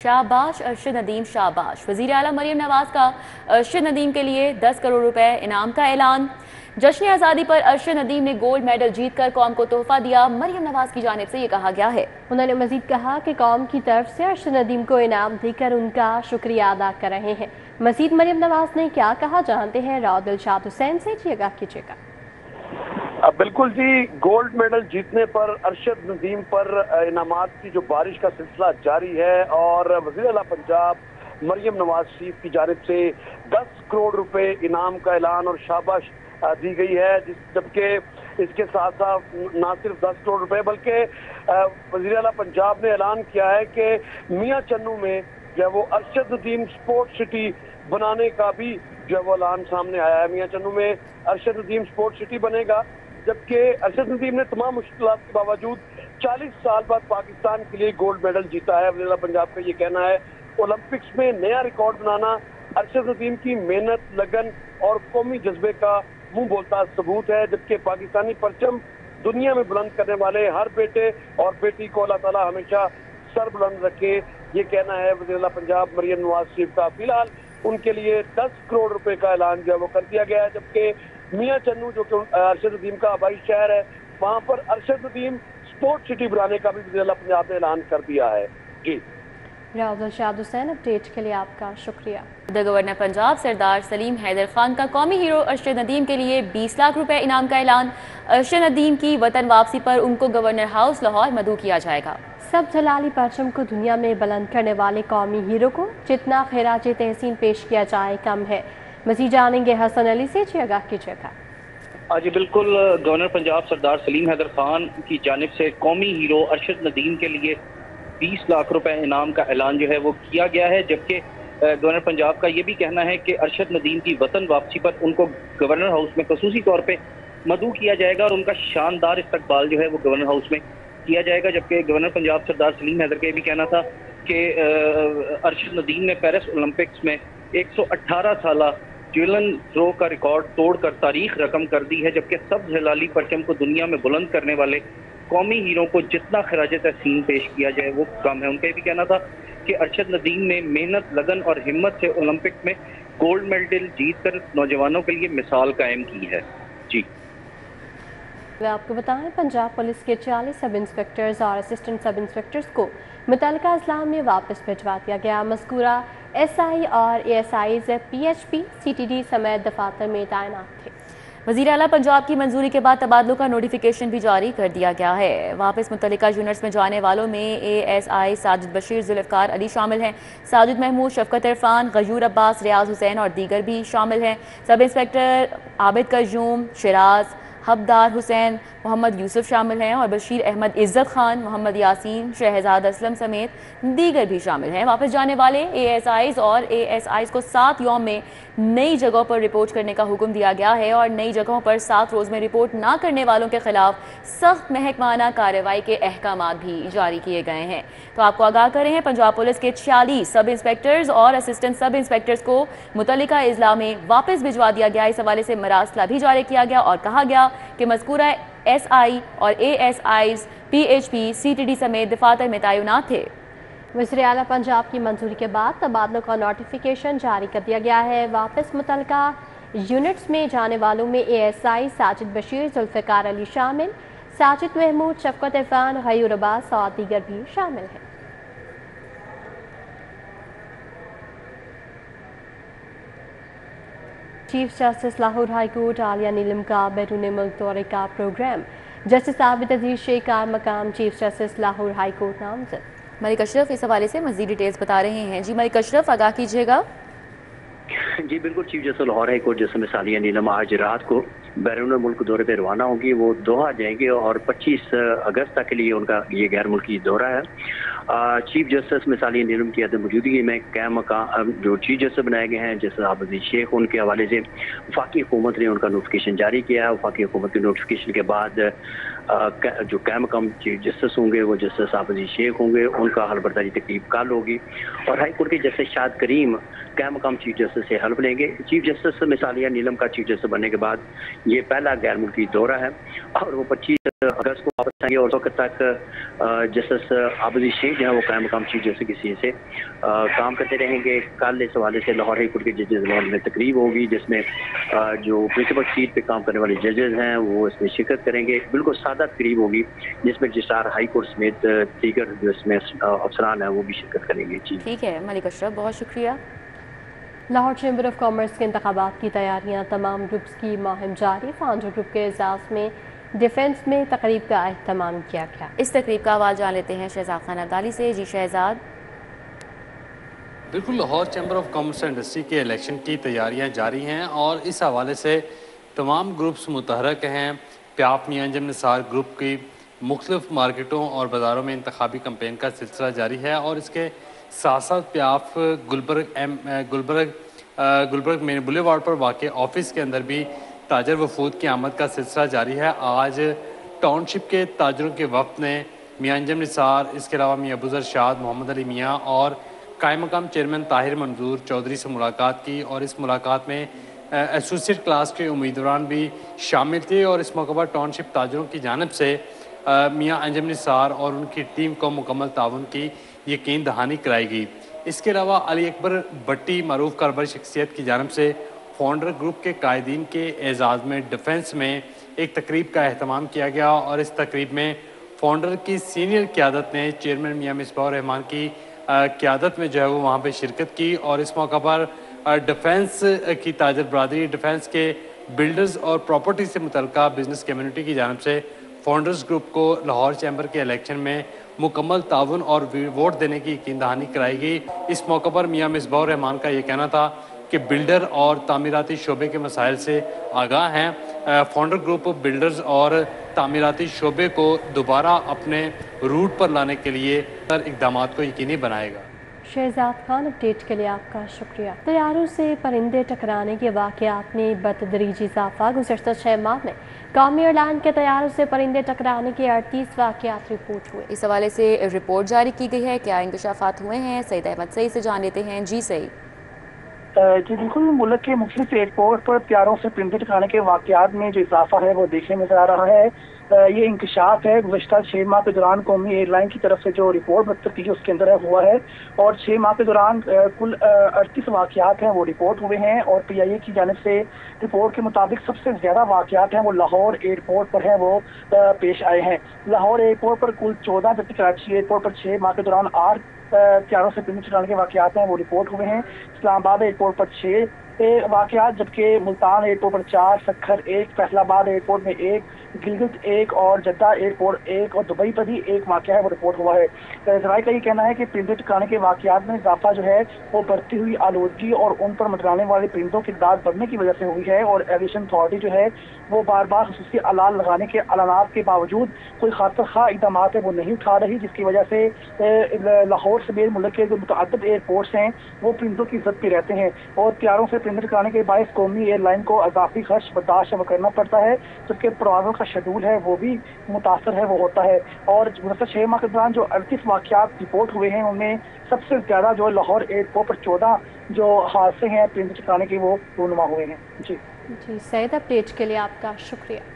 शाबाश अरशद नदीम शाबाश। वज़ीर आला मरियम नवाज का अरशद नदीम के लिए 10 करोड़ रुपए इनाम का ऐलान। जश्न आज़ादी पर अरशद नदीम ने गोल्ड मेडल जीतकर कौम को तोहफा दिया। मरियम नवाज की जानिब से ये कहा गया है। उन्होंने मजीद कहा कि कौम की तरफ से अरशद नदीम को इनाम देकर उनका शुक्रिया अदा कर रहे हैं। मजीद मरियम नवाज ने क्या कहा जानते हैं राव दिलशाद हुसैन से। जी आगाह कीजिएगा। बिल्कुल जी, गोल्ड मेडल जीतने पर अरशद नदीम पर इनामात की जो बारिश का सिलसिला जारी है और वज़ीर आला पंजाब मरियम नवाज शरीफ की जानिब से 10 करोड़ रुपए इनाम का ऐलान और शाबाश दी गई है। जबकि इसके साथ साथ ना सिर्फ 10 करोड़ रुपए बल्कि वज़ीर आला पंजाब ने ऐलान किया है कि मियां चन्नू में जो है वो अरशद नदीम स्पोर्ट्स सिटी बनाने का भी जो है वो ऐलान सामने आया है। मियां चन्नू में अरशद नदीम स्पोर्ट्स सिटी बनेगा। जबकि अरशद नदीम ने तमाम मुश्किलात के बावजूद 40 साल बाद पाकिस्तान के लिए गोल्ड मेडल जीता है। वज़ीर आला पंजाब का ये कहना है ओलंपिक्स में नया रिकॉर्ड बनाना अरशद नदीम की मेहनत, लगन और कौमी जज्बे का मुंह बोलता सबूत है। जबकि पाकिस्तानी परचम दुनिया में बुलंद करने वाले हर बेटे और बेटी को अल्लाह ताला हमेशा सर बुलंद रखे, ये कहना है वज़ीर आला पंजाब मरियम नवाज शरीफ का। फिलहाल उनके लिए 10 करोड़ रुपए का ऐलान जो है वो कर दिया गया है। जबकि मियां चन्नू जो कि अरशद नदीम का आबाई शहर है, वहां पर अरशद नदीम स्पोर्ट्स सिटी बनाने का भी वज़ीर आला पंजाब ने ऐलान कर दिया है। जी राव दिलशाद हुसैन, अपडेट के लिए आपका शुक्रिया। गवर्नर पंजाब सरदार सलीम हैदर खान का कौमी हीरो अरशद नदीम के लिए 20 लाख रुपए इनाम का ऐलान। अरशद नदीम की वतन वापसी पर उनको गवर्नर हाउस लाहौर मदऊ किया जाएगा। सब जलाली परचम को दुनिया में बुलंद करने वाले कौमी हीरो को जितना खैराज तहसीन पेश किया जाए कम है। मज़ीद जानेंगे हसन अली से। जी आगाह कीजिएगा। जी बिल्कुल, गवर्नर पंजाब सरदार सलीम हैदर खान की जानिब से कौमी हीरो अरशद नदीम के लिए 20 लाख रुपए इनाम का ऐलान जो है वो किया गया है। जबकि गवर्नर पंजाब का ये भी कहना है कि अरशद नदीम की वतन वापसी पर उनको गवर्नर हाउस में खसूसी तौर पे मदऊ किया जाएगा और उनका शानदार इस्तकबाल जो है वो गवर्नर हाउस में किया जाएगा। जबकि गवर्नर पंजाब सरदार सलीम हैदर का ये भी कहना था कि अरशद नदीम ने पेरिस ओलंपिक्स में 118 साला ज्वेलन थ्रो का रिकॉर्ड तोड़कर तारीख रकम कर दी है। जबकि सब जलाली परचम को दुनिया में बुलंद करने वाले कौमी हीरो को जितना खराज तहसीन पेश किया जाए वो कम है। उनका ये भी कहना था कि अरशद नदीम ने मेहनत, लगन और हिम्मत से ओलंपिक में गोल्ड मेडल जीतकर नौजवानों के लिए मिसाल कायम की है। जी आपको बताएं, पंजाब पुलिस के 40 सब इंस्पेक्टर्स और असिस्टेंट सब इंस्पेक्टर्स को मुतल्लिका अजला में वापस भिजवा दिया गया। मज़कूरा SI और ASIs PHP CTD समेत दफातर में तैनात थे। वज़ीर आला पंजाब की मंजूरी के बाद तबादलों का नोटिफिकेशन भी जारी कर दिया गया है। वापस मुतल्लिका यूनिट्स में जाने वालों में ASI साजिद बशीर, जुल्फ़िकार अली शामिल हैं। साजिद महमूद, शफकत इरफान, गयूर अब्बास, रियाज हुसैन और दीगर भी शामिल हैं। सब इंस्पेक्टर आबिद कयूम, शिराज, हबदार हुसैन, मोहम्मद यूसुफ शामिल हैं और बशीर अहमद, इज़्ज़त खान, मोहम्मद यासीन, शहजाद असलम समेत दीगर भी शामिल हैं। वापस जाने वाले ASIs और ASIs को 7 यौम में नई जगहों पर रिपोर्ट करने का हुक्म दिया गया है और नई जगहों पर 7 रोज़ में रिपोर्ट ना करने वालों के खिलाफ सख्त महकमाना कार्रवाई के अहकामात भी जारी किए गए हैं। तो आपको आगाह कर रहे हैं, पंजाब पुलिस के 46 सब इंस्पेक्टर्स और असिस्टेंट सब इंस्पेक्टर्स को मुतल्लिका इजला में वापस भिजवा दिया गया। इस हवाले से मरासला भी जारी किया गया और कहा गया कि मज़कूरा SI और ASIs PHP CTD समेत दफातर में तैनात थे। वज़ीर आला पंजाब की मंजूरी के बाद तबादलों का नोटिफिकेशन जारी कर दिया गया है। वापस मुतल्लिका यूनिट्स में जाने वालों में ASI साजिद बशीर, जुल्फ़िकार अली शामिल, साजिद महमूद, शफकत इरफान, गयूर अब्बास और दीगर भी शामिल हैं। Chief justice Lahore High Court Aalia Neelum का बैरून मुल्क दौरे का प्रोग्राम। जस्टिस आबिद अजीज शेख मकाम chief justice Lahore High Court नामजद। मलिक अशरफ इस हवाले से मज़ीद डिटेल्स बता रहे हैं। जी मलिक अशरफ, आगाह कीजिएगा। जी बिल्कुल, chief justice Lahore High Court justice Aalia Neelum आज रात को बैरून मुल्क दौरे पर रवाना होगी। वो दोहा जाएंगे और 25 अगस्त तक के लिए उनका ये गैर मुल्की दौरा है। चीफ जस्टिस मिस आलिया नीलम की अदम मौजूदगी में कैम जो चीफ जस्टिस बनाए गए हैं जस्टिस आबिद अजीज शेख, उनके हवाले से वफाकी हुकूमत ने उनका नोटिफिकेशन जारी किया है। वफाकी हुकूमत के नोटिफिकेशन के बाद जो कैम मकाम चीफ जस्टिस होंगे वो जस्टिस आबिद अजीज शेख होंगे। उनका हलबर्दारी तकरीब कल होगी और हाई कोर्ट के जस्टिस शाद करीम कैम मकाम चीफ जस्टिस से हल्फ लेंगे। Chief justice miss Alia Neelum का चीफ जस्टिस बनने के बाद ये पहला गैर मुल्की दौरा है और वो 25 اگست کو واپس آئیں گے اور اس وقت تک جسٹس عابدی شیخ جو ہے وہ قائم مقام چیف جسٹس کی حیثیت سے کام کرتے رہیں گے. کل اس حوالے سے لاہور ہائی کورٹ کے ججز لاہور میں تقریب ہوگی جس میں جو پرنسپل سیٹ پہ کام کرنے والے ججز ہیں وہ اس میں شرکت کریں گے. بالکل سادہ تقریب ہوگی جس میں رجسٹرار ہائی کورٹ سمیت دیگر جو اس میں افسران ہیں وہ بھی شرکت کریں گے. جی ٹھیک ہے ملک اشرف، بہت شکریہ. لاہور چیمبر آف کامرس کے انتخابات کی تیاریاں، تمام گروپس کی مہم جاری. فاؤنڈر گروپ کے اعزاز میں ڈیفنس میں تقریب کا اہتمام کیا گیا. اس تقریب کا آواز جان لیتے ہیں شہزاد خان عبدالی سے. جی شہزاد. بالکل، Lahore chamber of commerce industry کے الیکشن کی تیاریاں جاری ہیں اور اس حوالے سے تمام گروپس متحرک ہیں. پیاف میاں انجم نثار گروپ کی مختلف مارکیٹوں اور بازاروں میں انتخابی کمپین کا سلسلہ جاری ہے اور اس کے ساتھ ساتھ پیاف گلبرگ مین بولیوارڈ پر واقع آفس کے اندر بھی تاجر وفود کی آمد کا سلسلہ جاری ہے. آج ٹاؤن شپ کے تاجروں کے وفد نے میاں انجم نثار، اس کے علاوہ میاں ابوذر شاد، محمد علی میاں اور قائم مقام چیئرمین طاہر منظور چودھری سے ملاقات کی اور اس ملاقات میں ایسوسیٹ کلاس کے امیدواران بھی شامل تھے اور اس موقع پر ٹاؤن شپ تاجروں کی جانب سے میاں انجم نثار اور ان کی ٹیم کو مکمل تعاون کی یقین دہانی کرائی گئی. اس کے علاوہ علی اکبر بٹی معروف کاروبار شخصیت کی جانب سے فاؤنڈر گروپ کے قائدین کے اعزاز میں ڈیفنس میں ایک تقریب کا اہتمام کیا گیا اور اس تقریب میں فاؤنڈر کی سینئر قیادت نے چیئرمین میاں مصباح الرحمان کی قیادت میں جو ہے وہ وہاں پہ شرکت کی اور اس موقع پر ڈیفنس کی تاجر برادری، ڈیفنس کے بلڈرز اور پراپرٹی سے متعلقہ بزنس کمیونٹی کی جانب سے فاؤنڈرز گروپ کو لاہور چیمبر کے الیکشن میں مکمل تعاون اور ووٹ دینے کی یقین دہانی کرائی گئی. اس موقع پر میاں مصباح الرحمان کا یہ کہنا تھا کہ بلڈر اور تعمیراتی شعبے کے مسائل سے آگاہ ہیں. فاؤنڈر گروپ بلڈرز اور تعمیراتی شعبے کو دوبارہ اپنے روٹ پر لانے کے لیے اقدامات کو یقینی بنائے گا. شہزاد خان، اپڈیٹ کے لیے آپ کا شکریہ. طیاروں سے پرندے ٹکرانے کے واقعات میں بتدریجی اضافہ. گزشتہ 6 ماہ میں قومی ایئر لائن کے طیاروں سے پرندے ٹکرانے کے 38 واقعات رپورٹ ہوئے. اس حوالے سے رپورٹ جاری کی گئی ہے، کیا انکشافات ہوئے ہیں؟ سعید احمد سعید سے جان لیتے ہیں. جی سعید. جی بالکل، ملک کے مختلف ایئرپورٹ پر طیاروں سے پرندے ٹکرانے کے واقعات میں جو اضافہ ہے وہ دیکھنے میں نظر آ رہا ہے. یہ انکشاف ہے گزشتہ 6 ماہ کے دوران قومی ایئر لائن کی طرف سے جو رپورٹ مرتب کی اس کے اندر ہوا ہے اور 6 ماہ کے دوران کل 38 واقعات ہیں وہ رپورٹ ہوئے ہیں اور پی آئی اے کی جانب سے رپورٹ کے مطابق سب سے زیادہ واقعات ہیں وہ لاہور ایئرپورٹ پر ہیں وہ پیش آئے ہیں. لاہور ایئرپورٹ پر کل 14، جبکہ کراچی ایئرپورٹ پر 6 ماہ کے دوران 8 طیاروں سے پرندے ٹکرانے کے واقعات ہیں وہ رپورٹ ہوئے ہیں. اسلام آباد ایئرپورٹ پر 6 واقعات، جبکہ ملتان ایئرپورٹ پر 4، سکھر 1، فیصل آباد ایئرپورٹ میں 1، گلگت 1 اور جدہ ایئرپورٹ 1 اور دبئی پر بھی 1 واقعہ ہے وہ رپورٹ ہوا ہے. ذرائع کا یہ کہنا ہے کہ پرندے ٹکرانے کے واقعات میں اضافہ جو ہے وہ بڑھتی ہوئی آلودگی اور ان پر منڈرانے والے پرندوں کی تعداد بڑھنے کی وجہ سے ہوئی ہے اور ایویشن اتھارٹی جو ہے وہ بار بار خصوصی الارم لگانے کے اعلانات کے باوجود کوئی خاطر خواہ اقدامات ہے وہ نہیں اٹھا رہی، جس کی وجہ سے لاہور سمیت ملک کے جو متعدد ایئرپورٹس ہیں وہ پرندوں کی عزت پہ رہتے ہیں اور طیاروں سے پرندے ٹکرانے کے باعث قومی ایئر لائن کو اضافی خرچ برداشت کرنا پڑتا ہے، جبکہ پروازوں کا شیڈول ہے وہ بھی متاثر ہے وہ ہوتا ہے. اور گزشتہ 6 ماہ کے دوران جو 38 واقعات رپورٹ ہوئے ہیں ان میں سب سے زیادہ جو لاہور ایئرپورٹ پر 14 جو حادثے ہیں پرندے ٹکرانے کے وہ رونما ہوئے ہیں. جی سعید، اپڈیٹ کے لیے آپ کا شکریہ.